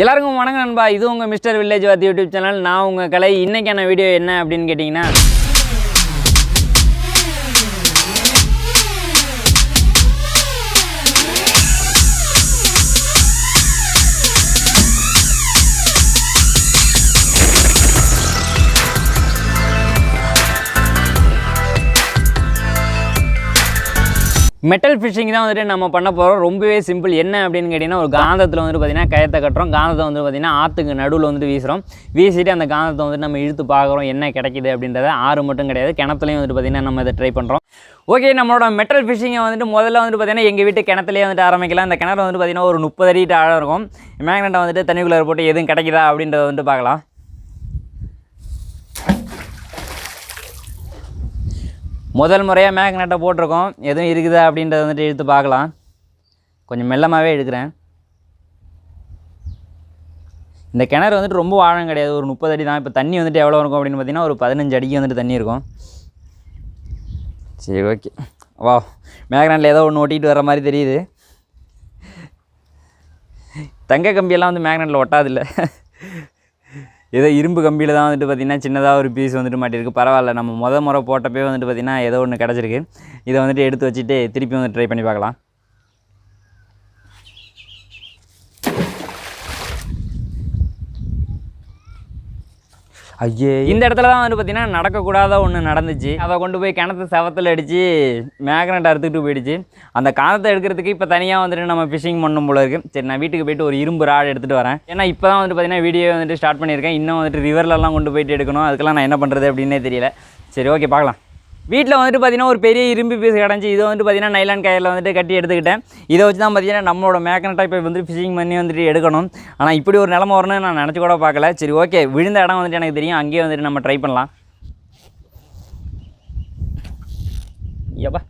எல்லாருக்கும் வணக்கம் நண்பா. இது உங்கள் மிஸ்டர் வில்லேஜ் வாத்தி யூடியூப் சேனல். நான் உங்கள் கலை. இன்றைக்கான வீடியோ என்ன அப்படின்னு கேட்டிங்கன்னா, மெட்டல் ஃபிஷிங் தான் வந்துட்டு நம்ம பண்ண போகிறோம். ரொம்பவே சிம்பிள். என்ன அப்படின்னு கேட்டிங்கன்னா, ஒரு காந்தத்தில் வந்துட்டு பார்த்திங்கன்னா கயத்தை கட்டுறோம். காந்தத்தை வந்து பார்த்திங்கன்னா ஆற்றுக்கு நடுவில் வந்துட்டு வீசுகிறோம். வீசிட்டு அந்த காந்தத்தை வந்துட்டு நம்ம இழுத்து பார்க்குறோம் என்ன கிடைக்கிது அப்படின்றத. ஆறு மட்டும் கிடையாது, கிணத்துலையும் வந்துட்டு பார்த்திங்கன்னா நம்ம இதை ட்ரை பண்ணுறோம். ஓகே, நம்மளோட மெட்டல் ஃபிஷிங்கை வந்துட்டு முதல்ல வந்துட்டு பார்த்திங்கன்னா எங்கள் வீட்டு கிணத்துலேயே வந்துட்டு ஆரம்பிக்கலாம். இந்த கிணறு வந்துட்டு பார்த்திங்கன்னா ஒரு 30 அடி ஆழம் இருக்கும். மேக்னெட்டை வந்துட்டு தண்ணிக்குள்ளே போட்டு எதுவும் கிடைக்குதா அப்படின்றத வந்துட்டு பார்க்கலாம். முதல் முறையாக மேக்னெட்டை போட்டிருக்கோம். எதுவும் இருக்குதா அப்படின்றத வந்துட்டு எடுத்து பார்க்கலாம். கொஞ்சம் மெல்லமாகவே எடுக்கிறேன். இந்த கிணறு வந்துட்டு ரொம்ப ஆழம் கிடையாது, ஒரு 30 அடி தான். இப்போ தண்ணி வந்துட்டு எவ்வளோ இருக்கும் அப்படின்னு பார்த்தீங்கன்னா ஒரு 15 அடிக்கு வந்துட்டு தண்ணி இருக்கும். சரி, ஓகே. வா, மேக்னெட்டில் ஏதோ ஒன்று ஒட்டிகிட்டு வர மாதிரி தெரியுது. தங்க கம்பியெல்லாம் வந்து மேக்னெட்டில் ஒட்டாதில்லை. ஏதோ இரும்பு கம்பியில் தான் வந்துட்டு பார்த்திங்கன்னா சின்னதாக ஒரு பீஸ் வந்துட்டு மாட்டிருக்கு. பரவாயில்ல, நம்ம முறை போட்டப்பே வந்துட்டு பார்த்திங்கன்னா ஏதோ ஒன்று கிடச்சிருக்கு. இதை வந்துட்டு எடுத்து வச்சுட்டு திருப்பி வந்து ட்ரை பண்ணி பார்க்கலாம். ஐயே, இந்த இடத்துல தான் வந்து பார்த்திங்கன்னா நடக்கக்கூடாத ஒன்று நடந்துச்சு. அதை கொண்டு போய் கிணத்து செவத்தில் அடித்து மேக்னெட் அறுத்துக்கிட்டு போயிடுச்சு. அந்த காந்தத்தை எடுக்கிறதுக்கு இப்போ தனியாக வந்துட்டு நம்ம ஃபிஷிங் பண்ணும் போல இருக்குது. சரி, நான் வீட்டுக்கு போய்ட்டு ஒரு இரும்பு ராடு எடுத்துகிட்டு வரேன். ஏன்னா இப்போ தான் வந்துட்டு பார்த்திங்கன்னா வீடியோ வந்துட்டு ஸ்டார்ட் பண்ணியிருக்கேன். இன்னும் வந்துட்டு ரிவர்லலாம் கொண்டு போயிட்டு எடுக்கணும். அதுக்கெல்லாம் நான் என்ன பண்ணுறது அப்படின்னே தெரியல. சரி, ஓகே, பார்க்கலாம். வீட்டில் வந்துட்டு பார்த்திங்கன்னா ஒரு பெரிய இரும்பு பீஸ் கிடஞ்சி. இதை வந்துட்டு பார்த்திங்கன்னா நைலான் கயரில் வந்துட்டு கட்டி எடுத்துக்கிட்டேன். இதை வச்சு தான் பார்த்திங்கன்னா நம்மளோட மேக்னெட்டை இப்போ வந்து ஃபிஷிங் பண்ணி வந்துட்டு எடுக்கணும். ஆனால் இப்படி ஒரு நிலமை வரணும்னு நான் நினச்சி கூட பார்க்கல. சரி, ஓகே, விழுந்த இடம் வந்துட்டு எனக்கு தெரியும். அங்கேயே வந்துட்டு நம்ம ட்ரை பண்ணலாம். ஏப்பா,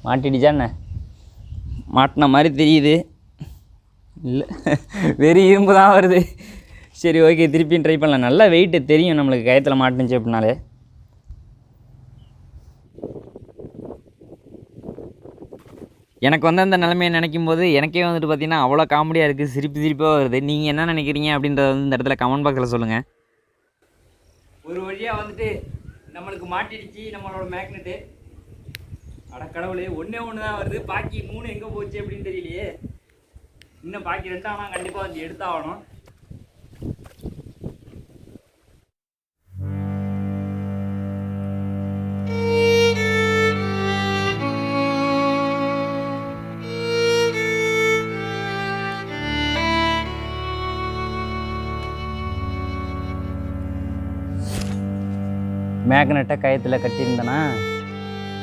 மாட்டிடுச்சா என்ன? மாட்டின மாதிரி தெரியுது. இல்லை, வெறும் இரும்பு தான் வருது. சரி, ஓகே, திருப்பியும் ட்ரை பண்ணலாம். நல்லா வெயிட்டு தெரியும் நம்மளுக்கு கயத்தில் மாட்டுச்சு அப்படின்னாலே. எனக்கு வந்து அந்த நிலைமையை நினைக்கும் போது எனக்கே வந்துட்டு பார்த்திங்கன்னா அவ்வளோ காமெடியாக இருக்குது. சிரிப்பாக வருது. நீங்கள் என்ன நினைக்கிறீங்க அப்படின்றத வந்து இந்த இடத்துல கமெண்ட் பாக்ஸில் சொல்லுங்கள். ஒரு வழியாக வந்துட்டு நம்மளுக்கு மாட்டிடுச்சு நம்மளோட மேக்னெட்டு. அடக்கடவுளே, ஒன்றே ஒன்று தான் வருது. பாக்கி 3 எங்கே போச்சு அப்படின்னு தெரியலையே. இன்னும் பாக்கி 2 ஆனால் கண்டிப்பாக வந்து எடுத்தாகணும். மேக்னெட்டை கயத்தில் கட்டியிருந்தேனா,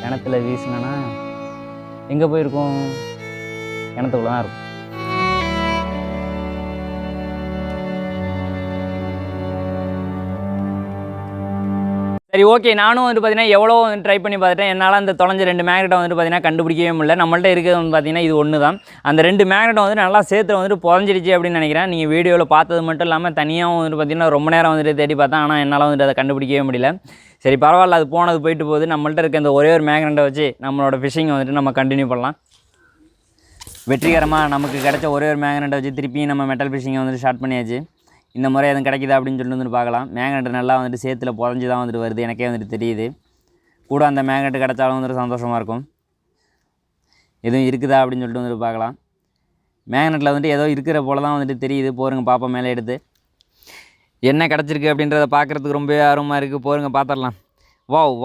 கிணத்துல வீசினேன்னா எங்கே போயிருக்கோம்? கிணத்துக்குள்ள தான் இருக்கும். சரி, ஓகே, நானும் வந்துட்டு பார்த்திங்கன்னா எவ்வளோ வந்து ட்ரை பண்ணி பார்த்துட்டேன். என்னால் அந்த தொலைஞ்ச 2 மேக்னெட்டை வந்துட்டு பார்த்திங்கன்னா கண்டுபிடிக்கவே முடியல. நம்மள்ட்ட இருக்கிறது வந்து பார்த்திங்கன்னா இது ஒன்று தான். அந்த 2 மேக்னெட்டை வந்துட்டு நல்லா சேர்த்து வந்துட்டு புதஞ்சிடுச்சு அப்படின்னு நினைக்கிறேன். நீங்கள் வீடியோவில் பார்த்தது மட்டும் இல்லாமல் தனியாகவும் வந்துட்டு பார்த்திங்கன்னா ரொம்ப நேரம் வந்துட்டு தேடி பார்த்தேன். ஆனால் என்னால் வந்துட்டு அதை கண்டுபிடிக்கவே முடியல. சரி, பரவாயில்ல, அது போனது போயிட்டு போகுது. நம்மள்ட்ட இருக்க இந்த ஒரே ஒரு மேக்னெட்டை வச்சு நம்மளோட ஃபிஷிங்கை வந்துட்டு நம்ம கண்டினியூ பண்ணலாம். வெற்றிகரமாக நமக்கு கிடைச்ச ஒரே ஒரு மேக்னெட்டை வச்சு திருப்பியும் நம்ம மெட்டல் ஃபிஷிங்கை வந்துட்டு ஸ்டார்ட் பண்ணியாச்சு. இந்த முறை எதுவும் கிடைக்குதா அப்படின்னு சொல்லிட்டு வந்துட்டு பார்க்கலாம். மேக்னெட் நல்லா வந்துட்டு சேத்துல புதஞ்சி தான் வந்துட்டு வருது. எனக்கே வந்துட்டு தெரியுது. கூட அந்த மேக்னெட் கிடச்சாலும் வந்துட்டு சந்தோஷமாக இருக்கும். எதுவும் இருக்குதா அப்படின்னு சொல்லிட்டு வந்துட்டு பார்க்கலாம். மேக்னெட்டில் வந்துட்டு ஏதோ இருக்கிற போல தான் வந்துட்டு தெரியுது. போருங்க பாப்பா, மேலே எடுத்து என்ன கிடச்சிருக்கு அப்படின்றத பார்க்குறதுக்கு ரொம்ப ஆர்வமாக இருக்குது. போருங்க பார்த்துடலாம்.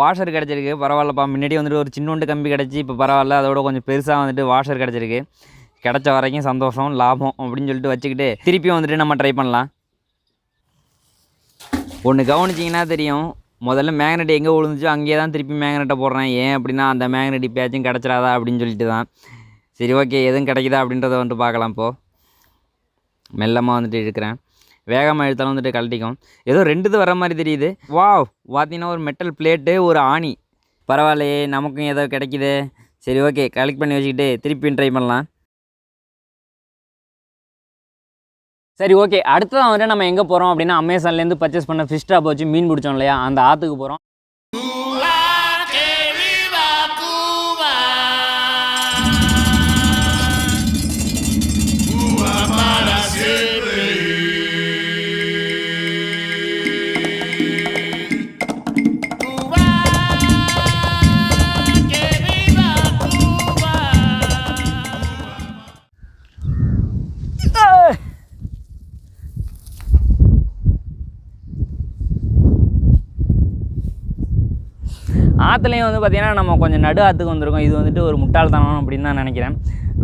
வாஷர் கிடச்சிருக்கு. பரவாயில்லப்பா. முன்னாடி வந்துட்டு ஒரு சின்னோண்டு கம்பி கிடச்சி, இப்போ பரவாயில்ல, அதோட கொஞ்சம் பெருசாக வந்துட்டு வாஷர் கிடச்சிருக்கு. கிடச்ச வரைக்கும் சந்தோஷம், லாபம் அப்படின்னு சொல்லிட்டு வச்சுக்கிட்டு திருப்பியும் வந்துட்டு நம்ம ட்ரை பண்ணலாம். ஒன்று கவனிச்சிங்கன்னா தெரியும், முதல்ல மேக்னெட் எங்கே விழுந்துச்சோ அங்கேயே தான் திருப்பி மேக்னெட்டை போடுறேன். ஏன் அப்படின்னா அந்த மேக்னெட் இப்போயாச்சும் கிடச்சிடாதா அப்படின்னு சொல்லிட்டு தான். சரி, ஓகே, எதுவும் கிடைக்குதா அப்படின்றத வந்துட்டு பார்க்கலாம். இப்போது மெல்லமாக வந்துட்டு இருக்கிறேன். வேகமாக இழுத்தாலும் வந்துட்டு கழட்டிக்கும். ஏதோ 2 வர மாதிரி தெரியுது. பார்த்தீங்கன்னா ஒரு மெட்டல் பிளேட்டு, ஒரு ஆணி. பரவாயில்லையே, நமக்கும் ஏதோ கிடைக்கிது. சரி, ஓகே, கலெக்ட் பண்ணி வச்சுக்கிட்டு திருப்பியும் ட்ரை பண்ணலாம். சரி, ஓகே, அடுத்ததான் வந்துட்டு நம்ம எங்கே போகிறோம் அப்படின்னா, அமேசான்லேருந்து பர்ச்சேஸ் பண்ண ஃபிஷ் ட்ராப் வச்சு மீன் பிடிச்சோம் இல்லையா, அந்த ஆற்றுக்கு போகிறோம். ஆற்றுலையும் வந்து பார்த்திங்கன்னா நம்ம கொஞ்சம் நடு ஆற்றுக்கு வந்திருக்கோம். இது வந்துட்டு ஒரு முட்டாள்தனம் அப்படின்னு தான் நினைக்கிறேன்.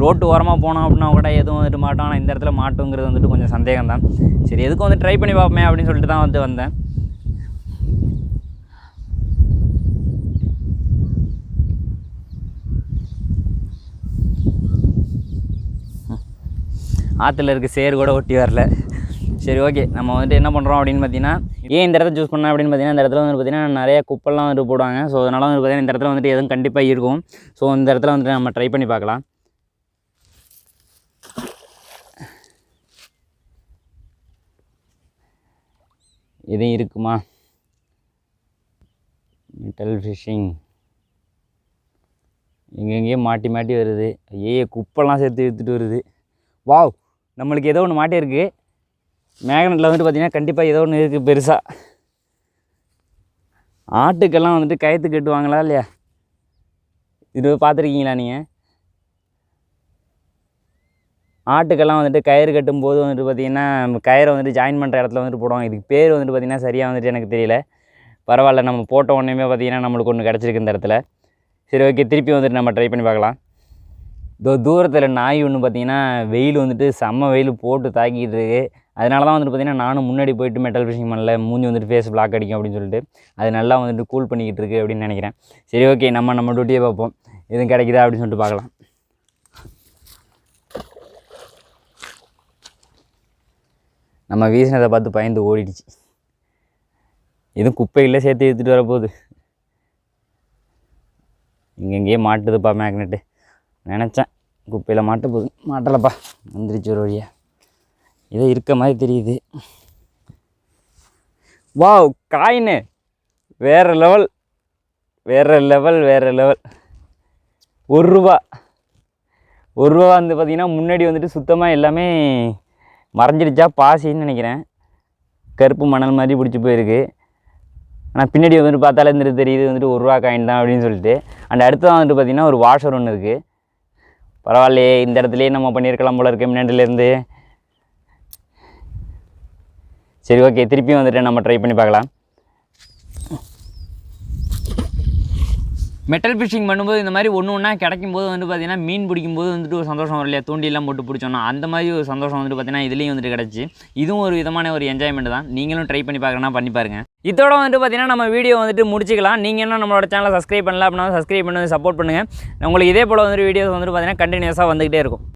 ரோட்டு ஓரமாக போனோம் அப்படின்னா கூட எதுவும் வந்துட்டு மாட்டோம். ஆனால் இந்த இடத்துல மாட்டுங்கிறது வந்துட்டு கொஞ்சம் சந்தேகம் தான். சரி, எதுக்கும் வந்து ட்ரை பண்ணி பார்ப்போமே அப்படின்னு சொல்லிட்டு தான் வந்து வந்தேன். ஆற்றுல இருக்க சேர் கூட ஒட்டி வரல. சரி, ஓகே. நம்ம வந்துட்டு என்ன பண்ணுறோம் அப்படின்னு பார்த்தீங்கன்னா, ஏன் இந்த இடத்த சூஸ் பண்ணேன் அப்படின்னு பார்த்தீங்கன்னா, இந்த இடத்துல வந்து பார்த்திங்கன்னா நிறைய குப்பெல்லாம் வந்துட்டு போடுவாங்க. ஸோ அதனால் வந்து பார்த்திங்கன்னா இந்த இடத்துல வந்துட்டு எதுவும் கண்டிப்பாக இருக்கும். ஸோ இந்த இடத்துல வந்துட்டு நம்ம ட்ரை பண்ணி பார்க்கலாம். எதுவும் இருக்குமா? மெட்டல் ஃபிஷிங் எங்கெங்கேயோ மாட்டி மாட்டி வருது. குப்பெல்லாம் சேர்த்து எடுத்துகிட்டு வருது. வாவ், நம்மளுக்கு ஏதோ ஒன்று மாட்டியிருக்கு. மேக்னெட்டில் வந்துட்டு பார்த்திங்கன்னா கண்டிப்பாக ஏதோ ஒன்று இருக்குது பெருசாக. ஆட்டுக்கெல்லாம் வந்துட்டு கயிற்று கட்டுவாங்களா இல்லையா? இது பார்த்துருக்கீங்களா நீங்கள்? ஆட்டுக்கெல்லாம் வந்துட்டு கயிறு கட்டும்போது வந்துட்டு பார்த்திங்கன்னா கயிறை வந்துட்டு ஜாயின் பண்ணுற இடத்துல வந்துட்டு போடுவாங்க. இதுக்கு பேர் வந்துட்டு பார்த்திங்கன்னா சரியாக வந்துட்டு எனக்கு தெரியல. பரவாயில்ல, நம்ம போட்ட உடனேமே பார்த்திங்கன்னா நம்மளுக்கு ஒன்று கிடச்சிருக்கு இந்த இடத்துல. சரி, ஓகே. திருப்பி வந்துட்டு நம்ம ட்ரை பண்ணி பார்க்கலாம். தூரத்தில் நாய் ஒன்று பார்த்திங்கன்னா வெயில் வந்துட்டு செம்ம வெயில் போட்டு தாக்கிட்டு இருக்கு. அதனால தான் வந்துட்டு பார்த்திங்கன்னா நானும் முன்னாடி போய்ட்டு மெட்டல் ஃபிஷிங் பண்ணல. மூஞ்சி வந்துட்டு ஃபேஸ் பிளாக் அடிக்கும் அப்படின்னு சொல்லிட்டு அது நல்லா வந்துட்டு கூல் பண்ணிக்கிட்டு இருக்குது அப்படின்னு நினைக்கிறேன். சரி, ஓகே. நம்ம டியூட்டியை பார்ப்போம். எதுவும் கிடைக்குதா அப்படின்னு சொல்லிட்டு பார்க்கலாம். நம்ம வீசினதை பார்த்து பயந்து ஓடிடுச்சு. எதுவும் குப்பையில் சேர்த்து எடுத்துகிட்டு வரப்போகுது. இங்கெங்கேயே மாட்டுதுப்பா மேக்னெட்டு. நினச்சேன் குப்பையில் மாட்ட போகுது, மாட்டலப்பா. வந்துருச்சு ஒரு வழியாக. ஏதோ இருக்க மாதிரி தெரியுது. வாவ், காயின்னு வேறு லெவல், வேறு லெவல், வேறு லெவல். ₹1 வந்து பார்த்திங்கன்னா முன்னாடி வந்துட்டு சுத்தமாக எல்லாமே மறைஞ்சிடுச்சா, பாசின்னு நினைக்கிறேன். கருப்பு மணல் மாதிரி பிடிச்சி போயிருக்கு. ஆனால் பின்னாடி வந்துட்டு பார்த்தாலே இருந்துட்டு தெரியுது வந்துட்டு ₹1 காயின் தான் அப்படின்னு சொல்லிட்டு. அண்ட் அடுத்ததான் வந்துட்டு பார்த்திங்கன்னா ஒரு வாஷர் ஒன்று இருக்குது. பரவாயில்லையே, இந்த இடத்துலையே நம்ம பண்ணியிருக்கலாம் போல இருக்குது முன்னாடியிலேருந்து. சரி, ஓகே. திருப்பியும் வந்துட்டு நம்ம ட்ரை பண்ணி பார்க்கலாம். மெட்டல் ஃபிஷிங் பண்ணும்போது இந்த மாதிரி ஒன்றா கிடைக்கும்போது வந்து பார்த்திங்கன்னா மீன் பிடிக்கும்போது வந்துட்டு ஒரு சந்தோஷம் வரும் இல்லையா? தூண்டிலாம் போட்டு பிடிச்சோன்னா அந்த மாதிரி ஒரு சந்தோஷம் வந்துட்டு பார்த்திங்கன்னா இதுலேயும் வந்துட்டு கிடச்சி. இதுவும் ஒரு விதமான ஒரு என்ஜாய்மெண்ட் தான். நீங்களும் ட்ரை பண்ணி பார்க்குறேன்னா பண்ணி பாருங்கள். இதோட வந்துட்டு பார்த்திங்கன்னா நம்ம வீடியோ வந்துட்டு முடிச்சிக்கலாம். நீங்கள் என்ன நம்மளோட சேனலை சப்ஸ்கிரைப் பண்ணல அப்படின்னா சப்ஸ்கிரைப் பண்ணி சப்போர்ட் பண்ணுங்கள். உங்களுக்கு இதே போல் வந்துட்டு வீடியோஸ் வந்துட்டு பார்த்திங்கன்னா கண்டினியூஸாக வந்துகிட்டே இருக்கும்.